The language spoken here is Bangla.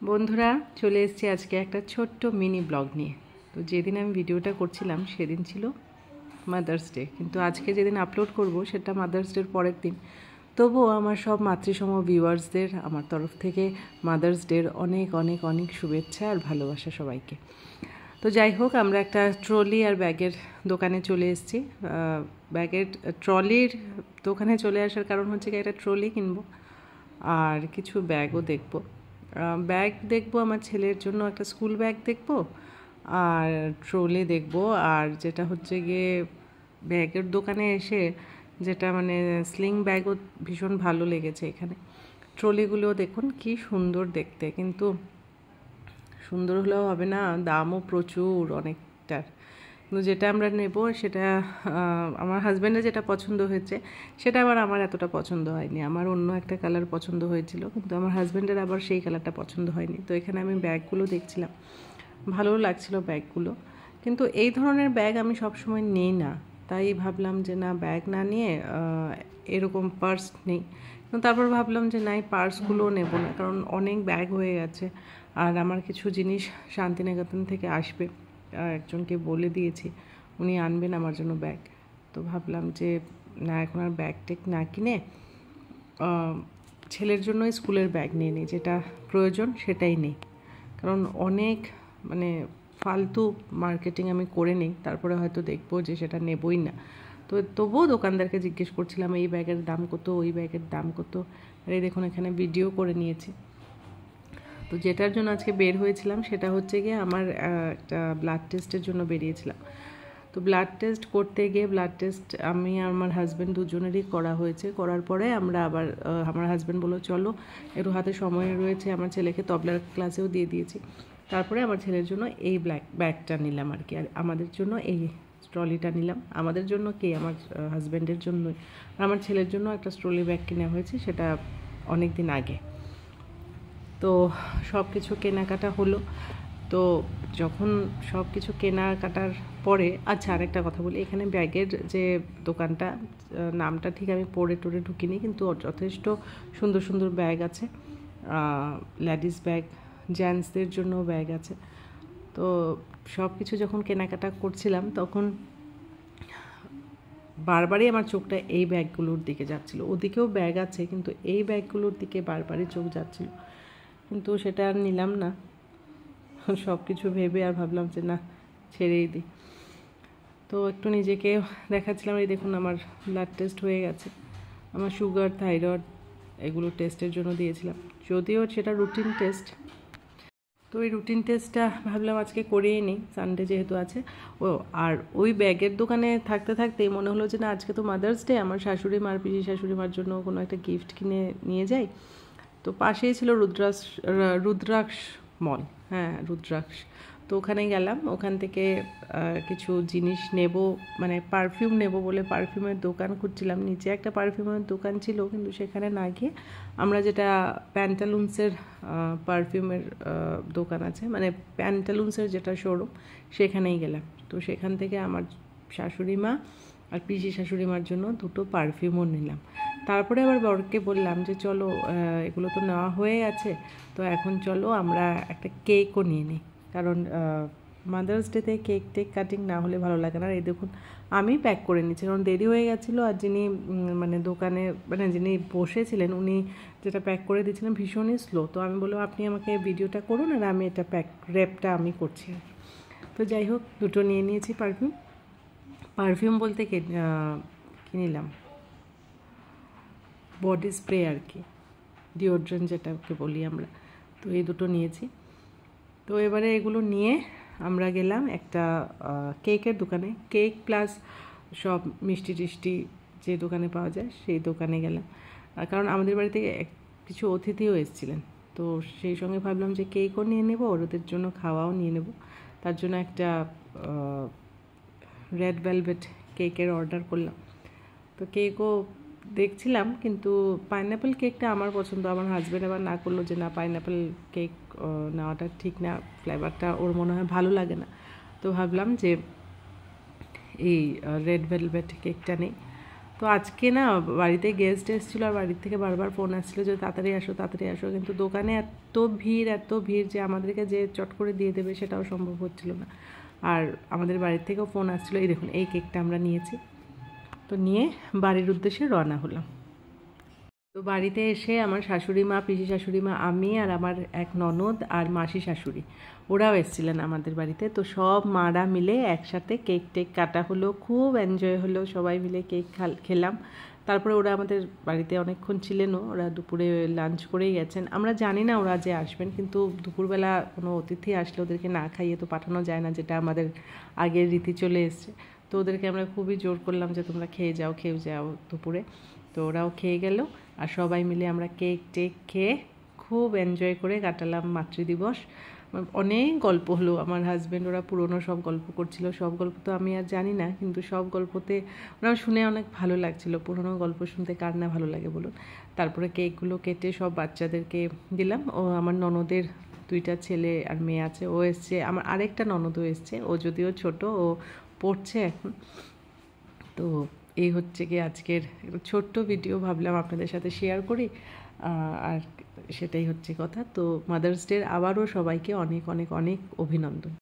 বন্ধুরা চলে এসেছি আজকে একটা ছোট্ট মিনি ব্লগ নিয়ে। তো যেদিন আমি ভিডিওটা করছিলাম সেদিন ছিল মাদার্স ডে, কিন্তু আজকে যেদিন আপলোড করব সেটা মাদার্স ডের পরের দিন। তবুও আমার সব মাতৃসম ভিউয়ার্সদের আমার তরফ থেকে মাদার্স ডের অনেক অনেক অনেক শুভেচ্ছা আর ভালোবাসা সবাইকে। তো যাই হোক, আমরা একটা ট্রলি আর ব্যাগের দোকানে চলে এসেছি। ব্যাগের ট্রলির দোকানে চলে আসার কারণ হচ্ছে কি, একটা ট্রলি কিনবো আর কিছু ব্যাগও দেখবো। ব্যাগ দেখবো আমার ছেলের জন্য, একটা স্কুল ব্যাগ দেখবো আর ট্রলি দেখবো। আর যেটা হচ্ছে গিয়ে ব্যাগের দোকানে এসে যেটা মানে স্লিং ব্যাগও ভীষণ ভালো লেগেছে এখানে। ট্রলিগুলো দেখুন কি সুন্দর দেখতে, কিন্তু সুন্দর হলেও হবে না, দামও প্রচুর অনেকটার। কিন্তু যেটা আমরা নেব সেটা আমার হাজব্যান্ডের যেটা পছন্দ হয়েছে সেটা আবার আমার এতটা পছন্দ হয়নি। আমার অন্য একটা কালার পছন্দ হয়েছিল, কিন্তু আমার হাজব্যান্ডের আবার সেই কালারটা পছন্দ হয়নি। তো এখানে আমি ব্যাগগুলো দেখছিলাম, ভালো লাগছিল ব্যাগগুলো, কিন্তু এই ধরনের ব্যাগ আমি সবসময় নিই না। তাই ভাবলাম যে না, ব্যাগ না নিয়ে এরকম পার্স নেই। তারপর ভাবলাম যে না, এই পার্সগুলোও নেব না, কারণ অনেক ব্যাগ হয়ে গেছে। আর আমার কিছু জিনিস শান্তিনিকেতন থেকে আসবে, একজনকে বলে দিয়েছি, উনি আনবেন আমার জন্য ব্যাগ। তো ভাবলাম যে না, এখন আর ব্যাগ টেক না কিনে ছেলের জন্য স্কুলের ব্যাগ নিয়ে নিই, যেটা প্রয়োজন সেটাই নেই। কারণ অনেক মানে ফালতু মার্কেটিং আমি করে নিই, তারপরে হয়তো দেখবো যে সেটা নেবই না। তো তবুও দোকানদারকে জিজ্ঞেস করছিলাম এই ব্যাগের দাম কত, ওই ব্যাগের দাম কত। আর এই দেখুন এখানে ভিডিও করে নিয়েছি। তো যেটার জন্য আজকে বের হয়েছিলাম সেটা হচ্ছে গিয়ে আমার একটা ব্লাড টেস্টের জন্য বেরিয়েছিলাম। তো ব্লাড টেস্ট করতে গিয়ে, ব্লাড টেস্ট আমি আর আমার হাজব্যান্ড দুজনেরই করা হয়েছে। করার পরে আমরা আবার আমার হাজব্যান্ড বললো চলো, একটু হাতে সময় রয়েছে, আমার ছেলেকে তবলার ক্লাসেও দিয়ে দিয়েছি। তারপরে আমার ছেলের জন্য এই ব্যাগটা নিলাম আর কি, আর আমাদের জন্য এই ট্রলিটা নিলাম। আমাদের জন্য কি, আমার হাজব্যান্ডের জন্যই। আমার ছেলের জন্য একটা ট্রলি ব্যাগ কেনা হয়েছে, সেটা অনেক দিন আগে। তো সব কিছু কেনাকাটা হলো। তো যখন সব কিছু কেনাকাটার পরে, আচ্ছা আরেকটা কথা বলি, এখানে ব্যাগের যে দোকানটা, নামটা ঠিক আমি পড়ে টড়ে ঢুকিনি, কিন্তু যথেষ্ট সুন্দর সুন্দর ব্যাগ আছে। লেডিস ব্যাগ, জেন্টসদের জন্য ব্যাগ আছে। তো সব কিছু যখন কেনাকাটা করছিলাম তখন বারবারই আমার চোখটা এই ব্যাগগুলোর দিকে যাচ্ছিলো। ওদিকেও ব্যাগ আছে, কিন্তু এই ব্যাগগুলোর দিকে বারবারই চোখ যাচ্ছিলো, কিন্তু সেটা আর নিলাম না। সব কিছু ভেবে আর ভাবলাম যে না, ছেড়েই দিই। তো একটু নিজেকে দেখাচ্ছিলাম। এই দেখুন আমার ব্লাড টেস্ট হয়ে গেছে, আমার সুগার, থাইরয়েড এগুলো টেস্টের জন্য দিয়েছিলাম, যদিও সেটা রুটিন টেস্ট। তো এই রুটিন টেস্টটা ভাবলাম আজকে করিয়ে নিই, সানডে যেহেতু আছে। আর ওই ব্যাগের দোকানে থাকতে থাকতেই মনে হলো যে না, আজকে তো মাদার্স ডে, আমার শাশুড়ি মার, পিসি শাশুড়ি মার জন্য কোনো একটা গিফট কিনে নিয়ে যাই। তো পাশেই ছিল রুদ্রাক্ষ মল, হ্যাঁ রুদ্রাক্ষ। তো ওখানে গেলাম, ওখান থেকে কিছু জিনিস নেব, মানে পারফিউম নেব বলে পারফিউমের দোকান খুঁজছিলাম। নিচে একটা পারফিউমের দোকান ছিল, কিন্তু সেখানে না গিয়ে আমরা যেটা প্যান্টালুন্সের পারফিউমের দোকান আছে, মানে প্যান্টালুন্সের যেটা শোরুম, সেখানেই গেলাম। তো সেখান থেকে আমার শাশুড়ি মা আর পিসি শাশুড়ি মার জন্য দুটো পারফিউমও নিলাম। তারপরে আবার বরকে বললাম যে চলো, এগুলো তো নেওয়া হয়ে আছে, তো এখন চলো আমরা একটা কেকও নিয়ে নিই, কারণ মাদার্স ডেতে কেক টেক কাটিং না হলে ভালো লাগে না। আর এই দেখুন আমি প্যাক করে নিচ্ছি, কারণ দেরি হয়ে গেছিলো। আর যিনি মানে দোকানে, মানে যিনি বসেছিলেন, উনি যেটা প্যাক করে দিয়েছিলেন ভীষণই স্লো। তো আমি বললাম আপনি আমাকে ভিডিওটা করুন আর আমি এটা র্যাপটা আমি করছি। তো যাই হোক, দুটো নিয়ে নিয়েছি পারফিউম বলতে কি নিলাম, বডি স্প্রে আর কি, ডিওড্রেন্ট যেটাকে বলি আমরা। তো এই দুটো নিয়েছি। তো এবারে এগুলো নিয়ে আমরা গেলাম একটা কেকের দোকানে, কেক প্লাস সব মিষ্টি টিষ্টি যে দোকানে পাওয়া যায় সেই দোকানে গেলাম। কারণ আমাদের বাড়িতে কিছু অতিথিও এসেছিলেন, তো সেই সঙ্গে ভাবলাম যে কেকও নিয়ে নেব, ওদের জন্য খাওয়াও নিয়ে নেব। তার জন্য একটা রেড ভেলভেট কেকের অর্ডার করলাম। তো কেকও দেখছিলাম, কিন্তু পাইনঅ্যাপেল কেকটা আমার পছন্দ। আমার হাজব্যান্ড আবার না করলো যে না, পাইনঅ্যাপেল কেক নেওয়াটা ঠিক না, ফ্লেভারটা ওর মনে হয় ভালো লাগে না। তো ভাবলাম যে এই রেড ভেলভেট কেকটা নেই। তো আজকে না বাড়িতে গেস্ট এসেছিলো আর বাড়ির থেকে বারবার ফোন আসছিলো যে তাড়াতাড়ি আসো, কিন্তু দোকানে এত ভিড় যে আমাদেরকে যে চট করে দিয়ে দেবে সেটাও সম্ভব হচ্ছিল না। আর আমাদের বাড়ির থেকেও ফোন আসছিলো। এই দেখুন এই কেকটা আমরা নিয়েছি, তো নিয়ে বাড়ির উদ্দেশ্যে রওনা হলাম। তো বাড়িতে এসে আমার শাশুড়ি মা, পিসি শাশুড়ি মা, আমি আর আমার এক ননদ আর মাসি শাশুড়ি ওরাও এসেছিলেন আমাদের বাড়িতে। তো সব মারা মিলে একসাথে কেক টেক কাটা হলো, খুব এনজয় হলো, সবাই মিলে কেক খেলাম। তারপরে ওরা আমাদের বাড়িতে অনেকক্ষণ ছিলেনও, ওরা দুপুরে লাঞ্চ করেই গেছেন। আমরা জানি না ওরা যে আসবেন, কিন্তু দুপুরবেলা কোনো অতিথি আসলে ওদেরকে না খাইয়ে তো পাঠানো যায় না, যেটা আমাদের আগের রীতি চলে এসছে। তো ওদেরকে আমরা খুবই জোর করলাম যে তোমরা খেয়ে যাও দুপুরে। তো ওরাও খেয়ে গেল আর সবাই মিলে আমরা কেক টেক খেয়ে খুব এনজয় করে কাটালাম মাতৃদিবস। অনেক গল্প হলো, আমার হাজব্যান্ড ওরা পুরনো সব গল্প করছিল। সব গল্প তো আমি আর জানি না, কিন্তু সব গল্পতে ওরা শুনে অনেক ভালো লাগছিল। পুরনো গল্প শুনতে কার না ভালো লাগে বলুন। তারপরে কেকগুলো কেটে সব বাচ্চাদেরকে দিলাম। ও আমার ননদের 2টা ছেলে আর মেয়ে আছে, ও এসছে। আমার আরেকটা ননদও এসছে, ও যদিও ছোট, ও পড়ছে এখন। তো এই হচ্ছে কি আজকের ছোট্ট ভিডিও, ভাবলাম আপনাদের সাথে শেয়ার করি। আর সেটাই হচ্ছে কথা। তো মাদার্স ডের আবারও সবাইকে অনেক অনেক অনেক অভিনন্দন।